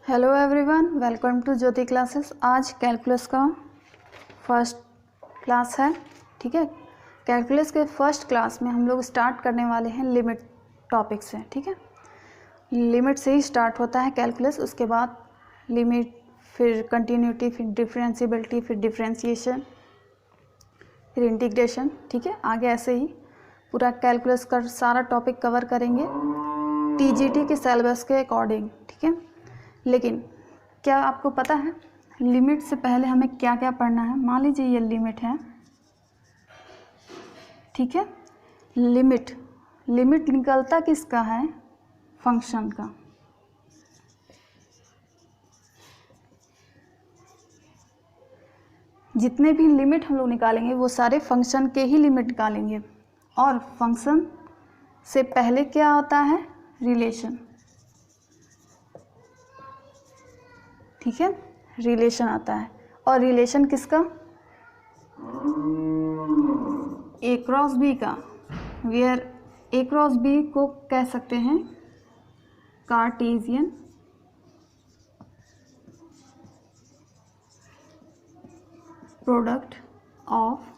Hello everyone, welcome to Jyoti classes. आज calculus का first class है। ठीक है, कैलकुलस के फर्स्ट क्लास में हम लोग स्टार्ट करने वाले हैं लिमिट टॉपिक से। ठीक है, लिमिट से ही स्टार्ट होता है कैलकुलस, उसके बाद लिमिट, फिर कंटिन्यूटी, फिर डिफरेंशिएबिलिटी, फिर डिफरेंशिएशन, फिर इंटीग्रेशन। ठीक है, आगे ऐसे ही पूरा कैलकुलस का सारा टॉपिक कवर करेंगे टीजीटी के सिलेबस के अकॉर्डिंग। ठीक है, लेकिन क्या आपको पता है लिमिट से पहले हमें क्या क्या पढ़ना है? मान लीजिए ये लिमिट है। ठीक है, लिमिट निकलता किसका है? फंक्शन का। जितने भी लिमिट हम लोग निकालेंगे वो सारे फंक्शन के ही लिमिट निकालेंगे। और फंक्शन से पहले क्या होता है? रिलेशन। ठीक है, रिलेशन आता है। और रिलेशन किसका? ए क्रॉस बी का। वेयर ए क्रॉस बी को कह सकते हैं Cartesian product of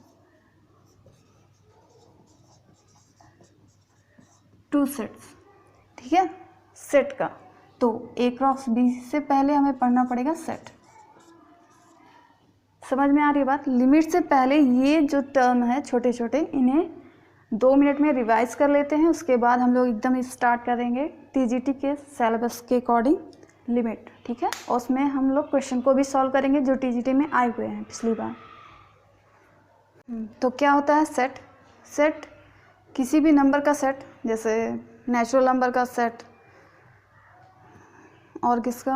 two sets. ठीक है, सेट का। तो ए क्रॉस बी से पहले हमें पढ़ना पड़ेगा सेट। समझ में आ रही है बात? लिमिट से पहले ये जो टर्म है छोटे छोटे, इन्हें 2 मिनट में रिवाइज कर लेते हैं। उसके बाद हम लोग एकदम स्टार्ट करेंगे टीजीटी के सिलेबस के अकॉर्डिंग लिमिट। ठीक है, और उसमें हम लोग क्वेश्चन को भी सॉल्व करेंगे जो टीजीटी में आए हुए हैं पिछली बार। तो क्या होता है सेट? सेट किसी भी नंबर का सेट, जैसे नेचुरल नंबर का सेट, और किसका?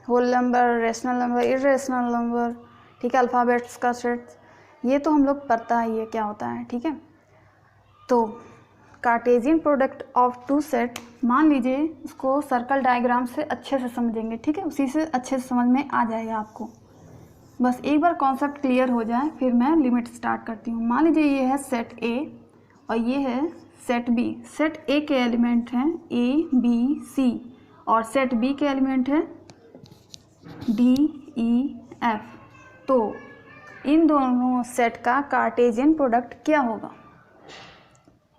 Whole number, rational number, irrational number. ठीक है, अल्फ़ाबेट्स का सेट, ये तो हम लोग पता ही है क्या होता है। ठीक है, तो Cartesian product of two set, मान लीजिए उसको सर्कल डायग्राम से अच्छे से समझेंगे। ठीक है, उसी से अच्छे से समझ में आ जाएगा आपको। बस एक बार कॉन्सेप्ट क्लियर हो जाए फिर मैं लिमिट स्टार्ट करती हूँ। मान लीजिए ये है सेट ए और ये है सेट बी। सेट ए के एलिमेंट हैं ए बी सी और सेट बी के एलिमेंट है डी ई एफ। तो इन दोनों सेट का कार्टेशियन प्रोडक्ट क्या होगा?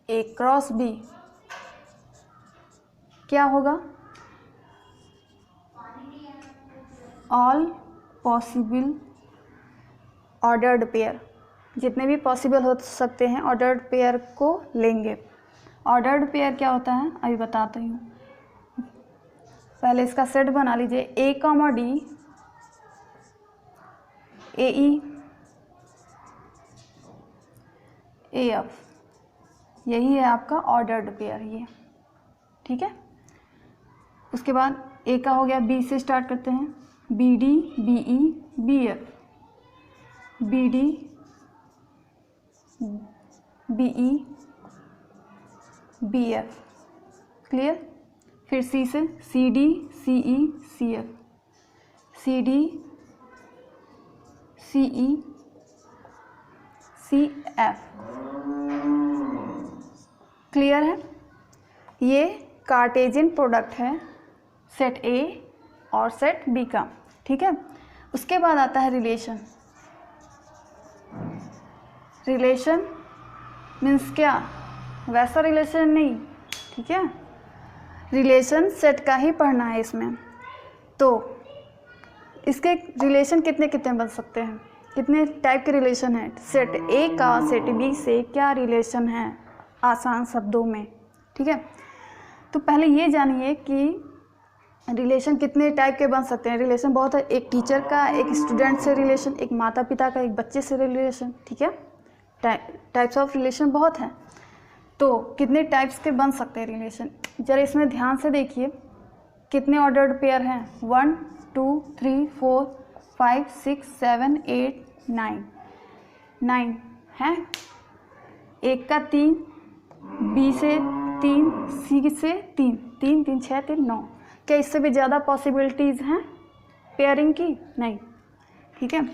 ए क्रॉस बी क्या होगा? ऑल पॉसिबल ऑर्डर्ड पेयर, जितने भी पॉसिबल हो सकते हैं ऑर्डर्ड पेयर को लेंगे। ऑर्डर्ड पेयर क्या होता है अभी बताती हूँ। पहले इसका सेट बना लीजिए, A comma D, A E, A F, यही है आपका ऑर्डर्ड पेयर ये। ठीक है, उसके बाद ए का हो गया, बी से स्टार्ट करते हैं, B D, B E, B F, B D, B E, B F. Clear? फिर सी से C D, C E, C F, C D, C E, C F. Clear है? ये कार्टेशियन प्रोडक्ट है set A और set B का। ठीक है, उसके बाद आता है रिलेशन। रिलेशन मीन्स क्या? वैसा रिलेशन नहीं। ठीक है, रिलेशन सेट का ही पढ़ना है इसमें। तो इसके रिलेशन कितने कितने बन सकते हैं? कितने टाइप के रिलेशन हैं? सेट ए का सेट बी से क्या रिलेशन है आसान शब्दों में? ठीक है, तो पहले ये जानिए कि रिलेशन कितने टाइप के बन सकते हैं। रिलेशन बहुत है, एक टीचर का, एक स्टूडेंट से रिलेशन, एक माता पिता का, एक बच्चे से रिलेशन। ठीक है, टाइप्स ऑफ रिलेशन बहुत हैं। तो कितने टाइप्स के बन सकते हैं रिलेशन? जरा इसमें ध्यान से देखिए कितने ऑर्डर्ड पेयर हैं। 1 2 3 4 5 6 7 8 9 हैं। एक का 3, बी से 3, सी से 3, 3 3 6 3 9। क्या इससे भी ज़्यादा पॉसिबिलिटीज़ हैं पेयरिंग की? नहीं। ठीक है,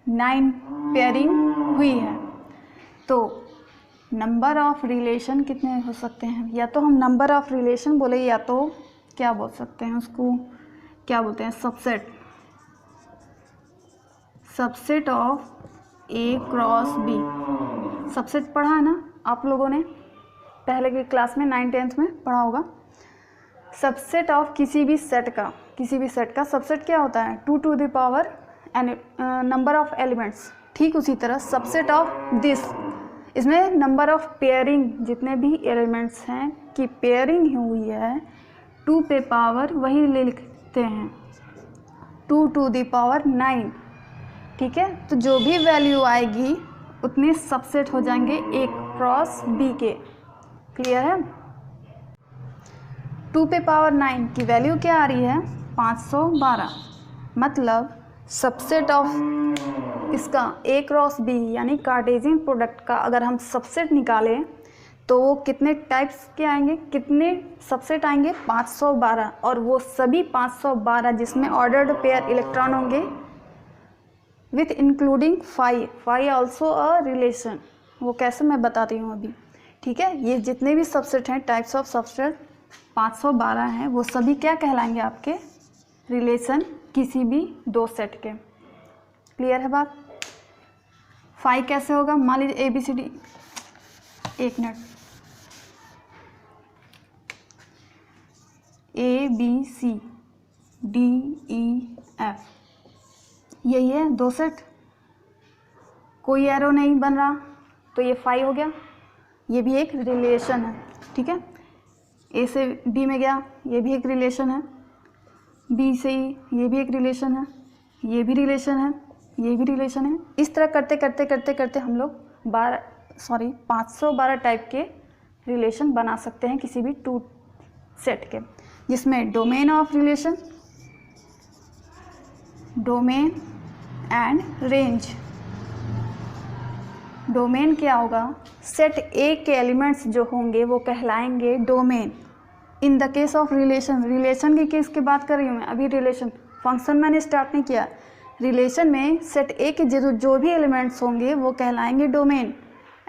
9 पेयरिंग हुई है। तो नंबर ऑफ रिलेशन कितने हो सकते हैं? या तो हम नंबर ऑफ रिलेशन बोले, या तो क्या बोल सकते हैं उसको, क्या बोलते हैं, subset, subset of A cross B. Subset पढ़ा है ना आप लोगों ने पहले की क्लास में 9th-10th में पढ़ा होगा। सबसेट ऑफ किसी भी सेट का सबसेट क्या होता है, 2 to the power number of elements. ठीक उसी तरह सबसेट ऑफ दिस, इसमें नंबर ऑफ पेयरिंग, जितने भी एलिमेंट्स हैं कि पेयरिंग हुई है 2 पे पावर वही ले लिखते हैं 2 to the power 9। ठीक है, तो जो भी वैल्यू आएगी उतने सबसेट हो जाएंगे ए क्रॉस बी के। क्लियर है। 2 पे पावर 9 की वैल्यू क्या आ रही है, 512। मतलब सबसेट ऑफ इसका ए क्रॉस बी यानी कार्टेशियन प्रोडक्ट का अगर हम सबसेट निकालें तो वो कितने टाइप्स के आएंगे, कितने सबसेट आएंगे, 512। और वो सभी 512 जिसमें ऑर्डर्ड पेयर इलेक्ट्रॉन होंगे with including phi also a relation. वो कैसे मैं बताती हूँ अभी। ठीक है, ये जितने भी सबसेट हैं, टाइप्स ऑफ सबसेट 512 हैं, वो सभी क्या कहलाएंगे आपके, रिलेशन किसी भी दो सेट के। क्लियर है बात। फाई कैसे होगा, मान लीजिए ABCD, एक मिनट, ABCDEF, यही है दो सेट, कोई एरो नहीं बन रहा तो ये फाई हो गया। ये भी एक रिलेशन है। ठीक है, ए से बी में गया, ये भी एक रिलेशन है, बी से ई, ये भी एक रिलेशन है, ये भी रिलेशन है, ये भी रिलेशन है। इस तरह करते करते करते करते हम लोग 512 टाइप के रिलेशन बना सकते हैं किसी भी 2 सेट के, जिसमें domain of relation, domain and range. Domain क्या होगा, सेट ए के एलिमेंट्स जो होंगे वो कहलाएंगे domain. In the case of relation की केस की बात कर रही हूँ मैं अभी, रिलेशन फंक्शन मैंने स्टार्ट नहीं किया। रिलेशन में सेट ए के जो भी एलिमेंट्स होंगे वो कहलाएंगे डोमेन,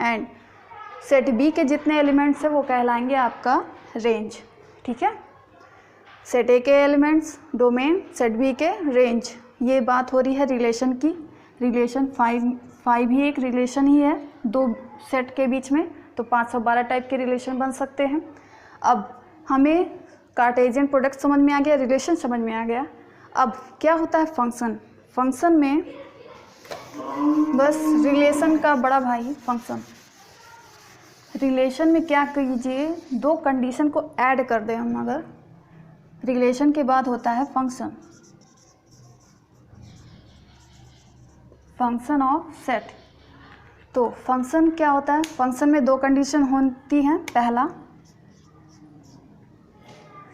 एंड सेट बी के जितने एलिमेंट्स हैं वो कहलाएंगे आपका रेंज। ठीक है, सेट ए के एलिमेंट्स डोमेन, सेट बी के रेंज। ये बात हो रही है रिलेशन की। रिलेशन फाई भी एक रिलेशन ही है दो सेट के बीच में, तो 512 टाइप के रिलेशन बन सकते हैं। अब हमें कार्टेशियन प्रोडक्ट समझ में आ गया, रिलेशन समझ में आ गया। अब क्या होता है फंक्शन। फंक्शन में बस रिलेशन का बड़ा भाई फंक्शन। रिलेशन में क्या कीजिए, दो कंडीशन को ऐड कर दें हम, अगर रिलेशन के बाद होता है फंक्शन, फंक्शन ऑफ सेट। तो फंक्शन क्या होता है, फंक्शन में दो कंडीशन होती हैं। पहला,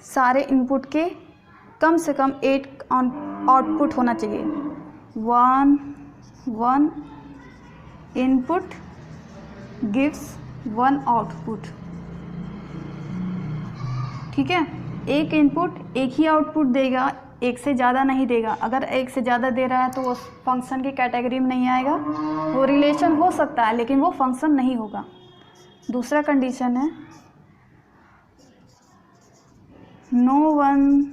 सारे इनपुट के कम से कम 8 आउटपुट होना चाहिए। 1 इनपुट गिव्स 1 आउटपुट। ठीक है, एक इनपुट एक ही आउटपुट देगा, एक से ज़्यादा नहीं देगा। अगर एक से ज़्यादा दे रहा है तो वो फंक्शन की कैटेगरी में नहीं आएगा। वो रिलेशन हो सकता है लेकिन वो फंक्शन नहीं होगा। दूसरा कंडीशन है, नो वन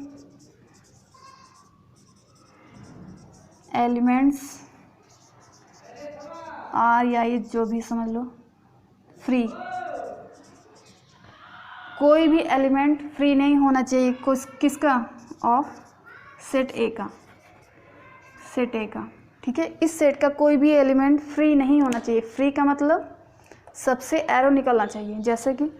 एलिमेंट्स आर, या ये जो भी समझ लो, फ्री। कोई भी एलिमेंट फ्री नहीं होना चाहिए। किसका, ऑफ सेट ए का, सेट ए का। ठीक है, इस सेट का कोई भी एलिमेंट फ्री नहीं होना चाहिए। फ्री का मतलब सबसे एरो निकलना चाहिए, जैसे कि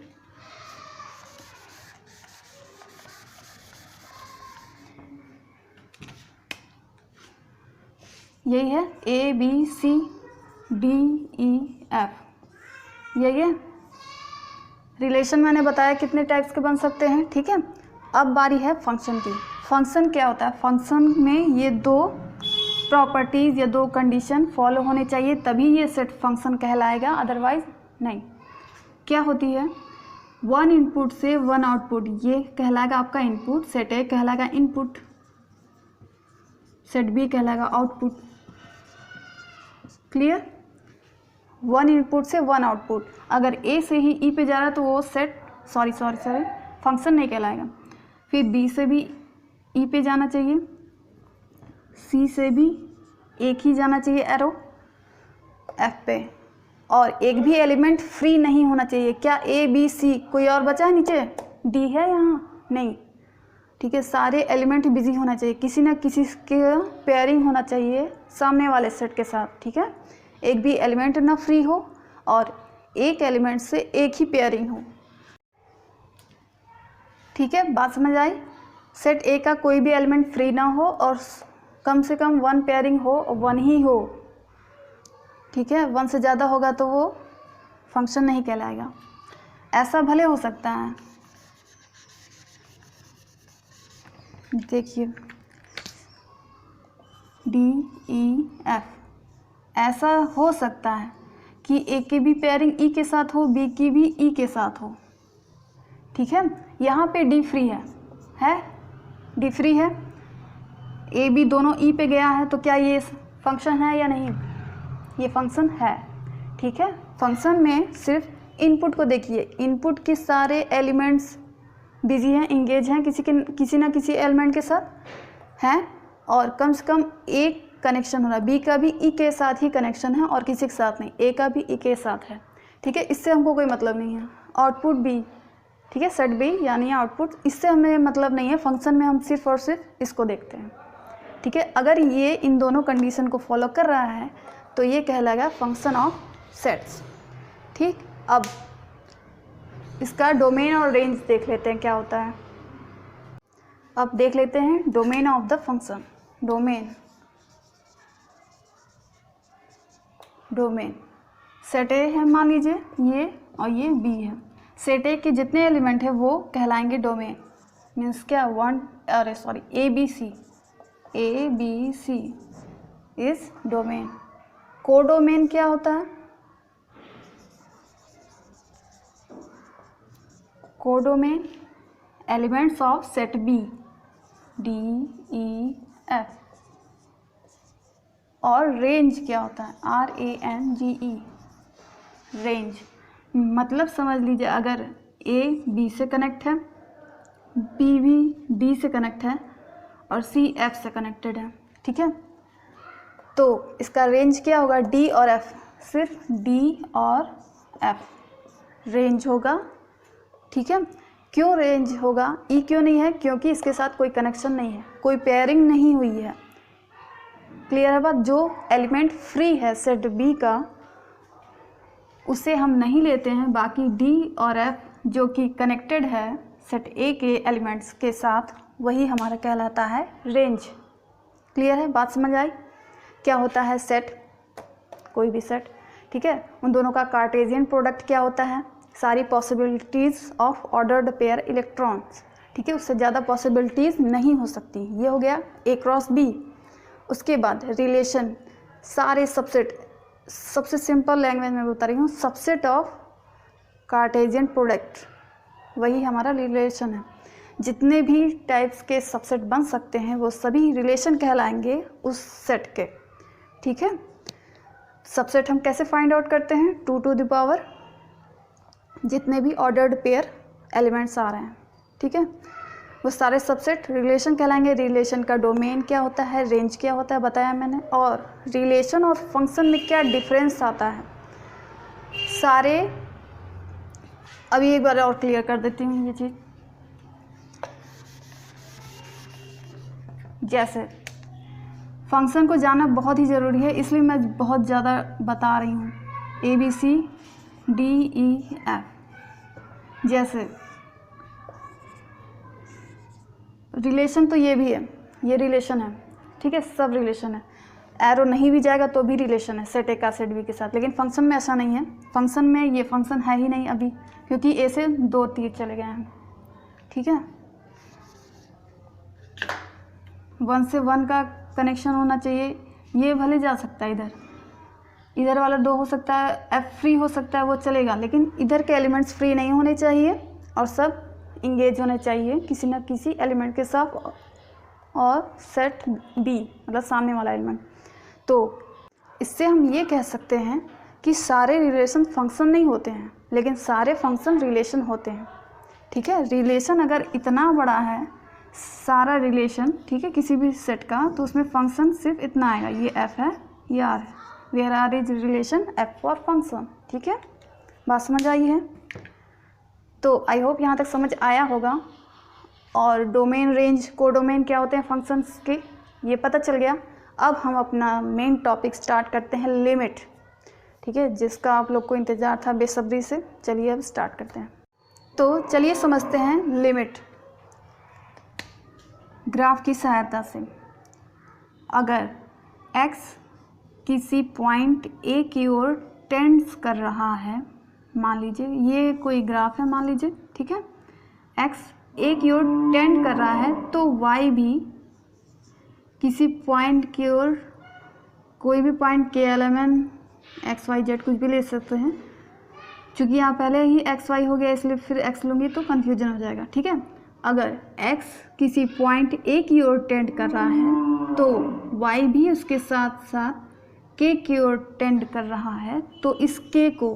यही है ABCDEF, यही है रिलेशन। मैंने बताया कितने टाइप्स के बन सकते हैं। ठीक है, अब बारी है फंक्शन की। फंक्शन क्या होता है, फंक्शन में ये दो प्रॉपर्टीज़ या दो कंडीशन फॉलो होने चाहिए तभी ये सेट फंक्शन कहलाएगा, अदरवाइज नहीं। क्या होती है, 1 इनपुट से 1 आउटपुट, ये कहलाएगा आपका इनपुट। सेट ए कहलाएगा इनपुट, सेट बी कहलाएगा आउटपुट। क्लियर, 1 इनपुट से 1 आउटपुट। अगर ए से ही ई पे जा रहा है तो वो सेट फंक्शन नहीं कहलाएगा। फिर बी से भी ई पे जाना चाहिए, सी से भी एक ही जाना चाहिए एरो एफ पे, और एक भी एलिमेंट फ्री नहीं होना चाहिए। क्या ए बी सी कोई और बचा है नीचे? डी है यहाँ? नहीं, ठीक है, सारे एलिमेंट बिजी होना चाहिए, किसी ना किसी के पेयरिंग होना चाहिए सामने वाले सेट के साथ, ठीक है। एक भी एलिमेंट ना फ्री हो और एक एलिमेंट से एक ही पेयरिंग हो, ठीक है, बात समझ आई। सेट ए का कोई भी एलिमेंट फ्री ना हो और कम से कम 1 पेयरिंग हो, 1 ही हो, ठीक है। 1 से ज़्यादा होगा तो वो फंक्शन नहीं कहलाएगा। ऐसा भले हो सकता है, देखिए डी ई एफ, ऐसा हो सकता है कि ए की भी पेयरिंग ई के साथ हो, बी की भी ई के साथ हो, ठीक है। यहाँ पे डी फ्री है डी फ्री है, ए बी दोनों ई पे गया है, तो क्या ये फंक्शन है या नहीं? ये फंक्शन है, ठीक है। फंक्शन में सिर्फ इनपुट को देखिए, इनपुट के सारे एलिमेंट्स बिजी हैं, इंगेज हैं किसी ना किसी एलिमेंट के साथ हैं, और कम से कम एक कनेक्शन हो रहा है। बी का भी ई के साथ ही कनेक्शन है और किसी के साथ नहीं, ए का भी ई के साथ है, ठीक है। इससे हमको कोई मतलब नहीं है। आउटपुट बी, ठीक है, सेट बी यानी आउटपुट, इससे हमें मतलब नहीं है। फंक्शन में हम सिर्फ और सिर्फ इसको देखते हैं, ठीक है। अगर ये इन दोनों कंडीशन को फॉलो कर रहा है तो ये कहलाएगा फंक्शन ऑफ सेट्स, ठीक। अब इसका डोमेन और रेंज देख लेते हैं क्या होता है। अब देख लेते हैं domain of the function. Domain set ए है मान लीजिए, ये और ये बी है। सेट ए के जितने एलिमेंट है वो कहलाएंगे डोमेन। मीन्स क्या, A B C is domain. Codomain क्या होता है? Codomain elements of set B, D E F. और रेंज क्या होता है? RANGE, range. मतलब समझ लीजिए, अगर ए बी से कनेक्ट है, बी भी डी से कनेक्ट है और सी एफ से कनेक्टेड है, ठीक है, तो इसका रेंज क्या होगा? डी और एफ, सिर्फ डी और एफ रेंज होगा, ठीक है। क्यों रेंज होगा? ई क्यों नहीं है? क्योंकि इसके साथ कोई कनेक्शन नहीं है, कोई पेयरिंग नहीं हुई है। क्लियर है बात? जो एलिमेंट फ्री है सेट बी का उसे हम नहीं लेते हैं, बाकी डी और एफ जो कि कनेक्टेड है सेट ए के एलिमेंट्स के साथ, वही हमारा कहलाता है रेंज। क्लियर है बात? समझ आई? क्या होता है सेट? कोई भी सेट, ठीक है, उन दोनों का कार्टेशियन प्रोडक्ट क्या होता है? सारी possibilities of ordered pair electrons, ठीक है, उससे ज़्यादा पॉसिबिलिटीज़ नहीं हो सकती। ये हो गया ए क्रॉस बी। उसके बाद रिलेशन, सारे सबसेट, सबसे सिंपल लैंग्वेज में बता रही हूँ, सबसेट ऑफ कार्टेशियन प्रोडक्ट, वही हमारा रिलेशन है। जितने भी टाइप्स के सबसेट बन सकते हैं वो सभी रिलेशन कहलाएंगे उस सेट के, ठीक है। सबसेट हम कैसे फाइंड आउट करते हैं? 2 टू द पावर जितने भी ऑर्डर्ड पेयर एलिमेंट्स आ रहे हैं, ठीक है, वो सारे सबसेट रिलेशन कहलाएंगे। रिलेशन का डोमेन क्या होता है, रेंज क्या होता है बताया मैंने। और रिलेशन और फंक्शन में क्या डिफरेंस आता है सारे, अभी एक बार और क्लियर कर देती हूँ ये चीज़। जैसे फंक्शन को जानना बहुत ही ज़रूरी है, इसलिए मैं बहुत ज़्यादा बता रही हूँ। ABCDEF, जैसे रिलेशन तो ये भी है, ये रिलेशन है, ठीक है, सब रिलेशन है। एरो नहीं भी जाएगा तो भी रिलेशन है सेट ए का सेट बी के साथ। लेकिन फंक्शन में ऐसा नहीं है। फंक्शन में ये फंक्शन है ही नहीं अभी, क्योंकि ए से 2 तीर चले गए हैं, ठीक है। 1 से 1 का कनेक्शन होना चाहिए, ये भले जा सकता है, इधर वाला 2 हो सकता है, एफ फ्री हो सकता है, वो चलेगा, लेकिन इधर के एलिमेंट्स फ्री नहीं होने चाहिए और सब इंगेज होने चाहिए किसी न किसी एलिमेंट के साथ। और सेट बी मतलब सामने वाला एलिमेंट। तो इससे हम ये कह सकते हैं कि सारे रिलेशन फंक्शन नहीं होते हैं, लेकिन सारे फंक्शन रिलेशन होते हैं, ठीक है। रिलेशन अगर इतना बड़ा है सारा रिलेशन, ठीक है, किसी भी सेट का, तो उसमें फंक्शन सिर्फ इतना आएगा, ये एफ है, ये आर है, where R is relation F for function, ठीक है, बात समझ आई है। तो आई होप यहाँ तक समझ आया होगा। और डोमेन, रेंज, कोडोमेन क्या होते हैं फंक्शंस के, ये पता चल गया। अब हम अपना मेन टॉपिक स्टार्ट करते हैं, लिमिट, ठीक है, जिसका आप लोग को इंतज़ार था बेसब्री से। चलिए अब स्टार्ट करते हैं। तो चलिए समझते हैं लिमिट। ग्राफ की सहायता से अगर x किसी पॉइंट a की ओर टेंड्स कर रहा है, मान लीजिए ये कोई ग्राफ है, मान लीजिए, ठीक है, x a की ओर टेंड कर रहा है, तो y भी किसी पॉइंट की ओर, कोई भी पॉइंट के LMN x y z कुछ भी ले सकते हैं। चूँकि यहाँ पहले ही x y हो गया इसलिए फिर x लूँगी तो कन्फ्यूजन हो जाएगा, ठीक है। अगर x किसी पॉइंट a की ओर टेंड कर रहा है तो y भी उसके साथ साथ k की ओर टेंड कर रहा है, तो इस k को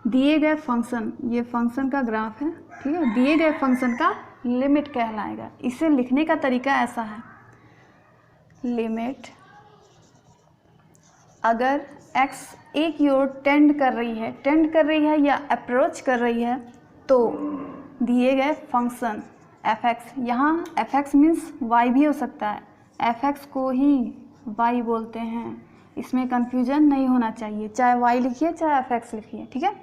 दिए गए फंक्शन, ये फंक्शन का ग्राफ है, ठीक है, दिए गए फंक्शन का लिमिट कहलाएगा। इसे लिखने का तरीका ऐसा है, लिमिट अगर x a की ओर टेंड कर रही है या अप्रोच कर रही है, तो दिए गए फंक्शन fx, यहाँ fx मीन्स y भी हो सकता है, fx को ही y बोलते हैं, इसमें कन्फ्यूजन नहीं होना चाहिए, चाहे y लिखिए चाहे fx लिखिए, ठीक है।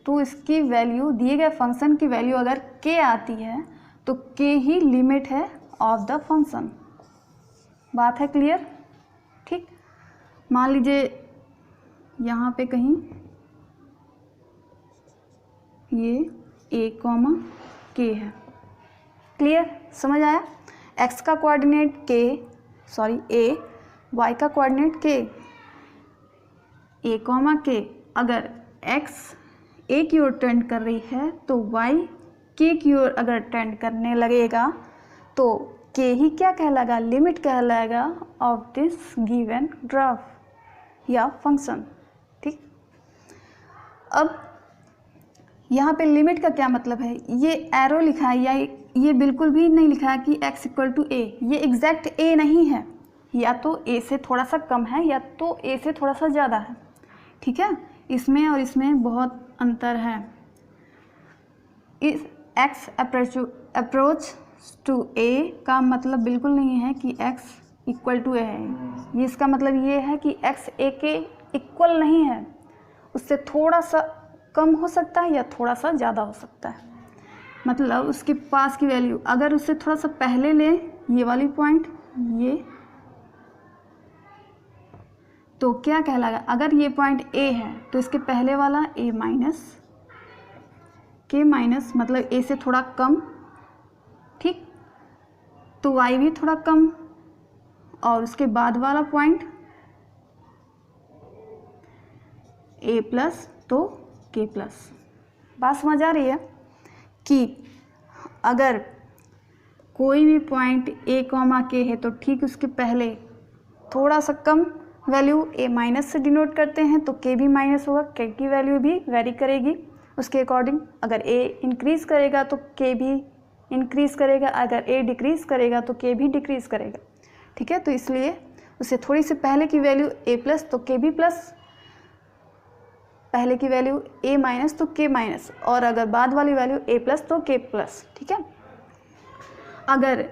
तो इसकी वैल्यू, दिए गए फंक्शन की वैल्यू अगर k आती है तो k ही लिमिट है ऑफ द फंक्शन। बात है क्लियर, ठीक। मान लीजिए यहाँ पे कहीं ये a, k है, क्लियर, समझ आया। x का कोऑर्डिनेट a, y का कोऑर्डिनेट k, a, k। अगर x a की ओर टेंड कर रही है तो y k की ओर अगर टेंड करने लगेगा तो k ही क्या कहलाएगा, लिमिट कहलाएगा ऑफ दिस गिवन ग्राफ या फंक्शन, ठीक। अब यहाँ पे लिमिट का क्या मतलब है, ये एरो लिखा है या ये बिल्कुल भी नहीं लिखा है कि x इक्वल टू a, ये एग्जैक्ट a नहीं है, या तो a से थोड़ा सा कम है या तो a से थोड़ा सा ज़्यादा है, ठीक है। इसमें और इसमें बहुत अंतर है। इस x अप्रोच टू a का मतलब बिल्कुल नहीं है कि x इक्वल टू a है, ये इसका मतलब ये है कि x a के इक्वल नहीं है, उससे थोड़ा सा कम हो सकता है या थोड़ा सा ज़्यादा हो सकता है। मतलब उसके पास की वैल्यू अगर उससे थोड़ा सा पहले ले, ये वाली पॉइंट, ये, तो क्या कहलाएगा, अगर ये पॉइंट a है तो इसके पहले वाला a माइनस, k माइनस मतलब a से थोड़ा कम, ठीक, तो y भी थोड़ा कम, और उसके बाद वाला पॉइंट a प्लस तो k प्लस। बात समझ आ रही है कि अगर कोई भी पॉइंट a, k है तो ठीक उसके पहले थोड़ा सा कम वैल्यू a माइनस से डिनोट करते हैं तो k भी माइनस होगा, k की वैल्यू भी वेरी करेगी उसके अकॉर्डिंग। अगर a इंक्रीज़ करेगा तो k भी इंक्रीज़ करेगा, अगर a डिक्रीज़ करेगा तो k भी डिक्रीज़ करेगा, ठीक है। तो इसलिए उससे थोड़ी सी पहले की वैल्यू a प्लस तो k भी प्लस, पहले की वैल्यू a माइनस तो k माइनस, और अगर बाद वाली वैल्यू a प्लस तो k प्लस, ठीक है। अगर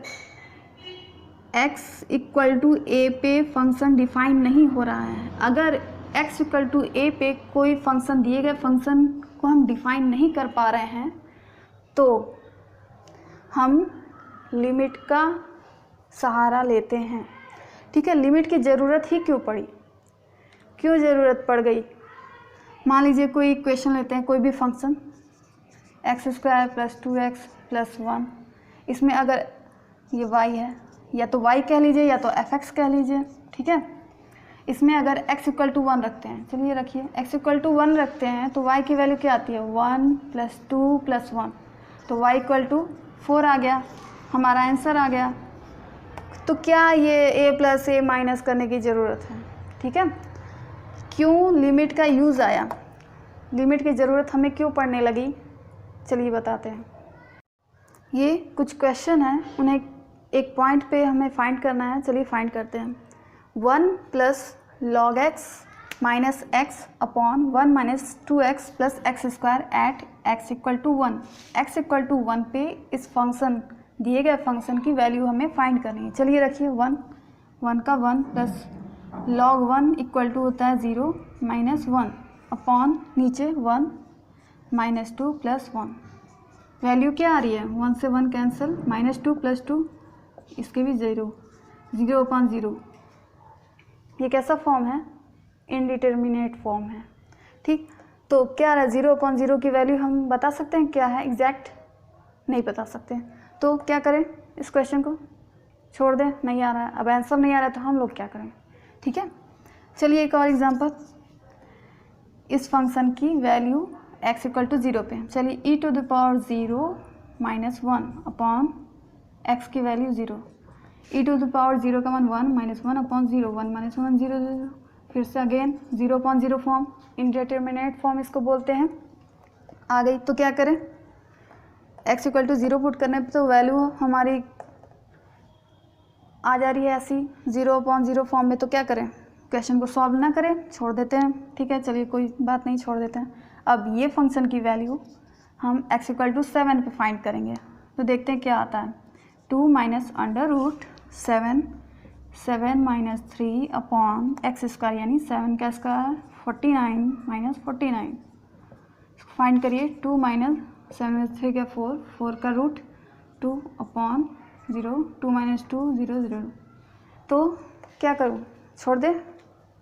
x इक्वल टू a पे फंक्शन डिफाइन नहीं हो रहा है, अगर x इक्वल टू a पे कोई फंक्शन, दिए गए फंक्शन को हम डिफाइन नहीं कर पा रहे हैं, तो हम लिमिट का सहारा लेते हैं, ठीक है। लिमिट की ज़रूरत ही क्यों पड़ी, क्यों ज़रूरत पड़ गई। मान लीजिए कोई इक्वेशन लेते हैं, कोई भी फंक्शन x² + 2x + 1, इसमें अगर ये y है, या तो y कह लीजिए या तो fx कह लीजिए, ठीक है। इसमें अगर x इक्वल टू 1 रखते हैं, चलिए रखिए, x इक्वल टू 1 रखते हैं तो y की वैल्यू क्या आती है, 1 + 2 + 1, तो y इक्वल टू 4 आ गया, हमारा आंसर आ गया। तो क्या ये a प्लस a माइनस करने की ज़रूरत है, ठीक है। क्यों लिमिट का यूज़ आया, लिमिट की ज़रूरत हमें क्यों पड़ने लगी, चलिए बताते हैं। ये कुछ क्वेश्चन हैं, उन्हें एक पॉइंट पे हमें फाइंड करना है, चलिए फाइंड करते हैं। 1 plus log x minus X upon 1 minus 2x plus X square at x equal to 1। x equal to 1 पे इस फंक्शन, दिए गए फंक्शन की वैल्यू हमें फाइंड करनी है। चलिए रखिए 1 का 1 प्लस log 1 इक्वल टू होता है 0 माइनस 1 अपॉन नीचे 1 माइनस 2 प्लस 1। वैल्यू क्या आ रही है, 1 से 1 कैंसिल, माइनस 2 प्लस 2, इसके भी 0 अपॉन 0। ये कैसा फॉर्म है, इनडिटर्मिनेट फॉर्म है। ठीक, तो क्या रहा है, 0 अपॉन 0 की वैल्यू हम बता सकते हैं क्या है, एग्जैक्ट नहीं बता सकते। तो क्या करें, इस क्वेश्चन को छोड़ दें, नहीं आ रहा है, अब आंसर नहीं आ रहा है तो हम लोग क्या करें। ठीक है, चलिए एक और एग्जांपल, इस फंक्शन की वैल्यू x इक्वल टू 0 पे, चलिए e to the power 0 minus 1 upon x की value 0, e to the power 0 का मान 1 माइनस 1 अपॉन 0, 1 माइनस 1 0 0, फिर से again 0 upon 0 form, indeterminate form इसको बोलते हैं। आ गई तो क्या करें, x इक्वल टू 0 पुट करने पे तो वैल्यू हमारी आ जा रही है ऐसी 0 अपॉन 0 फॉर्म में। तो क्या करें, क्वेश्चन को सॉल्व ना करें, छोड़ देते हैं। ठीक है, चलिए कोई बात नहीं, छोड़ देते हैं। अब ये फंक्शन की वैल्यू हम x इक्वल टू 7 पे फाइंड करेंगे, तो देखते हैं क्या आता है। 2 minus under root 7 minus 3 upon X square, यानी 7 का स्क्वायर 49 माइनस 49। फाइंड करिए, 2 माइनस 7 का 4 का रूट 2 अपॉन 0, 2 माइनस 2 0 0। तो क्या करूँ, छोड़ दे,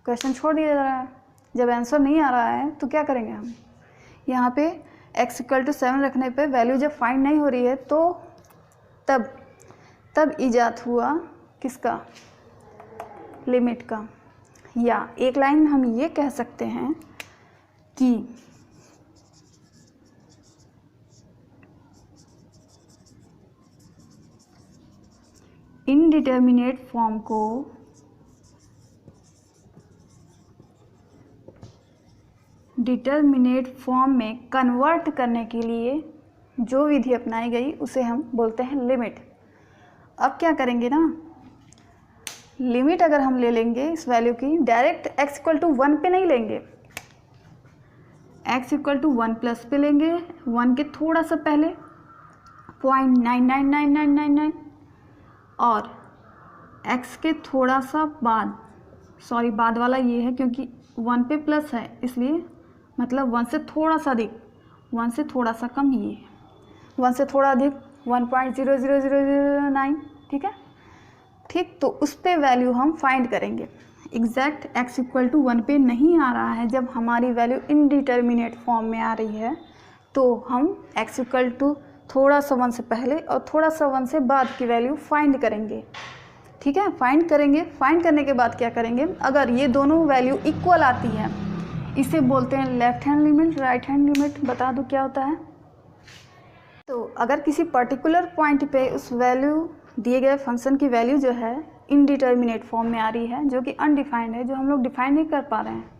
क्वेश्चन छोड़ दिया जा रहा है। जब आंसर नहीं आ रहा है तो क्या करेंगे हम, यहाँ पे x इक्वल टू 7 रखने पे वैल्यू जब फाइंड नहीं हो रही है तो तब ईजाद हुआ किसका, लिमिट का। या एक लाइन हम ये कह सकते हैं कि इनडिटर्मिनेट फॉर्म को डिटर्मिनेट फॉर्म में कन्वर्ट करने के लिए जो विधि अपनाई गई उसे हम बोलते हैं लिमिट। अब क्या करेंगे ना, लिमिट अगर हम ले लेंगे इस वैल्यू की, डायरेक्ट x इक्वल टू 1 पे नहीं लेंगे, x इक्वल टू 1 प्लस पे लेंगे, 1 के थोड़ा सा पहले 0.999999 और x के थोड़ा सा बाद, सॉरी बाद वाला ये है क्योंकि 1 पे प्लस है इसलिए, मतलब 1 से थोड़ा सा अधिक, 1 से थोड़ा सा कम, ये 1 से थोड़ा अधिक 1.00009। ठीक है, ठीक, तो उस पे वैल्यू हम फाइंड करेंगे। एग्जैक्ट x इक्वल टू 1 पे नहीं आ रहा है, जब हमारी वैल्यू इनडिटर्मिनेट फॉर्म में आ रही है तो हम x इक्वल टू थोड़ा सा 1 से पहले और थोड़ा सा 1 से बाद की वैल्यू फाइंड करेंगे। ठीक है, फाइंड करेंगे, फाइंड करने के बाद क्या करेंगे, अगर ये दोनों वैल्यू इक्वल आती है, इसे बोलते हैं left hand limit, right hand limit. बता दूं क्या होता है, तो अगर किसी पर्टिकुलर पॉइंट पे उस वैल्यू, दिए गए फंक्शन की वैल्यू जो है इनडिटर्मिनेट फॉर्म में आ रही है, जो कि अनडिफाइंड है, जो हम लोग डिफाइन नहीं कर पा रहे हैं।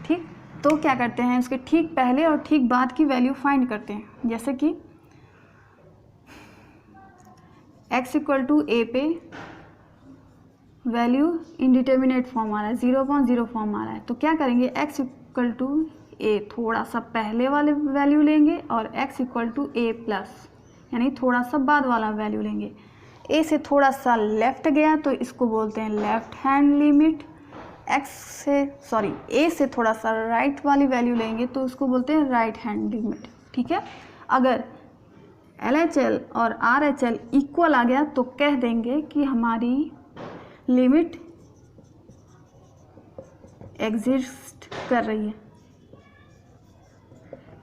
ठीक, तो क्या करते हैं, उसके ठीक पहले और ठीक बाद की वैल्यू फाइंड करते हैं। जैसे कि x इक्वल टू a पे वैल्यू इनडिटर्मिनेट फॉर्म आ रहा है, 0/0 फॉर्म आ रहा है, तो क्या करेंगे, x इक्वल टू a थोड़ा सा पहले वाले वैल्यू लेंगे और x equal to a plus, यानी थोड़ा सा बाद वाला वैल्यू लेंगे। a से थोड़ा सा लेफ्ट गया तो इसको बोलते हैं लेफ्ट हैंड लिमिट, a से थोड़ा सा राइट वाली वैल्यू लेंगे तो उसको बोलते हैं राइट हैंड लिमिट। ठीक है, अगर LHL और RHL इक्वल आ गया तो कह देंगे कि हमारी लिमिट एग्जिस्ट कर रही है।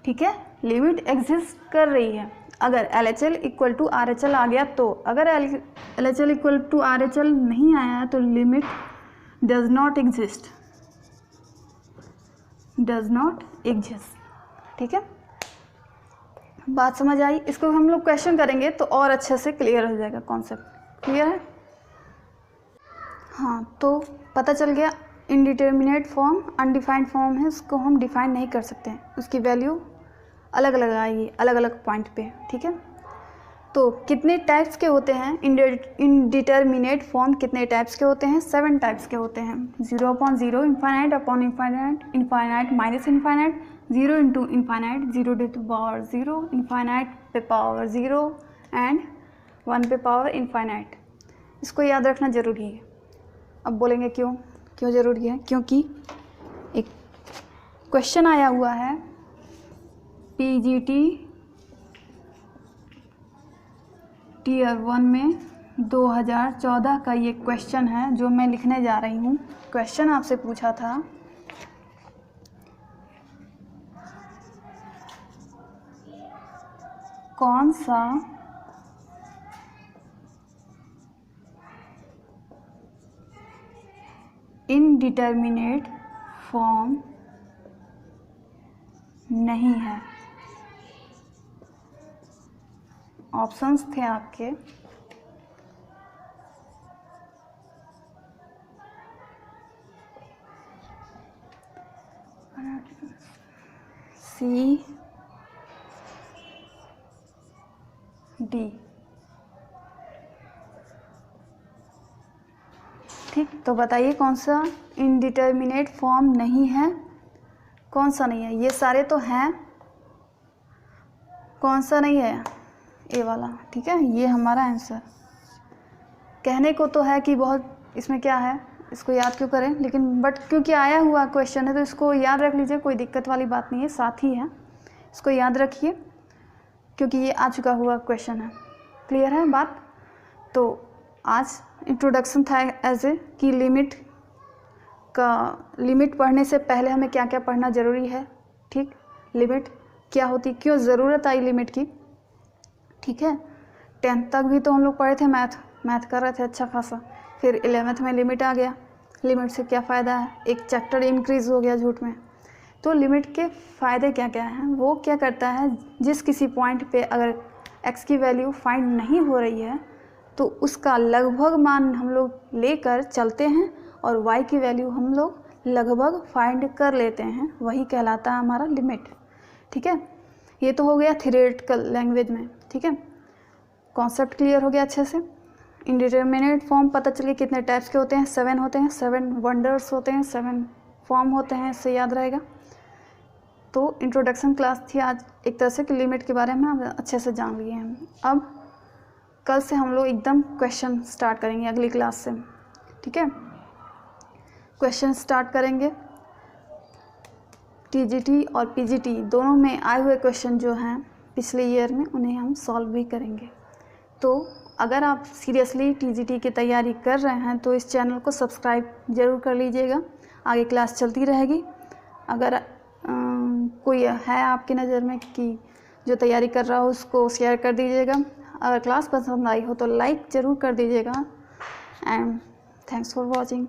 ठीक है, लिमिट एग्जिस्ट कर रही है। अगर LHL इक्वल टू RHL आ गया तो, अगर LHL इक्वल टू RHL नहीं आया तो लिमिट डज नॉट एग्जिस्ट, ठीक है, बात समझ आई। इसको हम लोग क्वेश्चन करेंगे तो और अच्छे से क्लियर हो जाएगा, कॉन्सेप्ट क्लियर है। हाँ, तो पता चल गया इनडिटर्मिनेट फॉर्म अनडिफाइंड फॉर्म है, उसको हम डिफाइन नहीं कर सकते हैं, उसकी वैल्यू अलग अलग आएगी अलग अलग पॉइंट पे। ठीक है, तो कितने टाइप्स के होते हैं इनडिटर्मिनेट फॉर्म? कितने टाइप्स के होते हैं? 7 टाइप्स के होते हैं। 0/0, infinite upon infinite, infinite minus infinite, 0 into infinite, 0 to the power 0, infinite पे पावर 0 एंड 1 पे पावर इनफाइनाइट। इसको याद रखना ज़रूरी है। अब बोलेंगे क्यों ज़रूरी है? क्योंकि एक क्वेश्चन आया हुआ है पीजीटी टीयर 1 में 2014 का ये क्वेश्चन है जो मैं लिखने जा रही हूँ। क्वेश्चन आपसे पूछा था कौन सा इनडिटर्मिनेट फॉर्म नहीं है? ऑप्शंस थे आपके सी डी। ठीक, तो बताइए कौन सा इनडिटर्मिनेट फॉर्म नहीं है, कौन सा नहीं है? ये सारे तो हैं, कौन सा नहीं है? ए वाला। ठीक है, ये हमारा आंसर। कहने को तो है कि बहुत इसमें क्या है, इसको याद क्यों करें, लेकिन बट क्योंकि आया हुआ क्वेश्चन है तो इसको याद रख लीजिए, कोई दिक्कत वाली बात नहीं है, साथ ही है, इसको याद रखिए क्योंकि ये आ चुका हुआ क्वेश्चन है। क्लियर है बात? तो आज इंट्रोडक्शन था एज ए कि लिमिट पढ़ने से पहले हमें क्या क्या पढ़ना ज़रूरी है। ठीक, लिमिट क्या होती, क्यों ज़रूरत आई लिमिट की। ठीक है, 10th तक भी तो हम लोग पढ़े थे, मैथ कर रहे थे अच्छा खासा, फिर 11th में लिमिट आ गया। लिमिट से क्या फ़ायदा है, एक चैप्टर इंक्रीज़ हो गया झूठ में। तो लिमिट के फ़ायदे क्या क्या हैं? वो क्या करता है, जिस किसी पॉइंट पे अगर x की वैल्यू फाइंड नहीं हो रही है तो उसका लगभग मान हम लोग लेकर चलते हैं और y की वैल्यू हम लोग लगभग फाइंड कर लेते हैं, वही कहलाता है हमारा लिमिट। ठीक है, ये तो हो गया थ्योरेटिकल लैंग्वेज में। ठीक है, कॉन्सेप्ट क्लियर हो गया अच्छे से। इनडिटर्मिनेट फॉर्म पता चलिए कितने टाइप्स के होते हैं? 7 होते हैं, 7 वंडर्स होते हैं, 7 फॉर्म होते हैं, इससे याद रहेगा। तो इंट्रोडक्शन क्लास थी आज एक तरह से कि लिमिट के बारे में आप अच्छे से जान लिए हैं। अब कल से हम लोग एकदम क्वेश्चन स्टार्ट करेंगे अगली क्लास से। ठीक है, क्वेश्चन स्टार्ट करेंगे। टीजीटी और पीजीटी दोनों में आए हुए क्वेश्चन जो हैं पिछले ईयर में, उन्हें हम सॉल्व भी करेंगे। तो अगर आप सीरियसली टीजीटी की तैयारी कर रहे हैं तो इस चैनल को सब्सक्राइब ज़रूर कर लीजिएगा, आगे क्लास चलती रहेगी। अगर कोई है आपकी नज़र में कि जो तैयारी कर रहा हो उसको शेयर कर दीजिएगा। अगर क्लास पसंद आई हो तो लाइक ज़रूर कर दीजिएगा। And thanks for watching.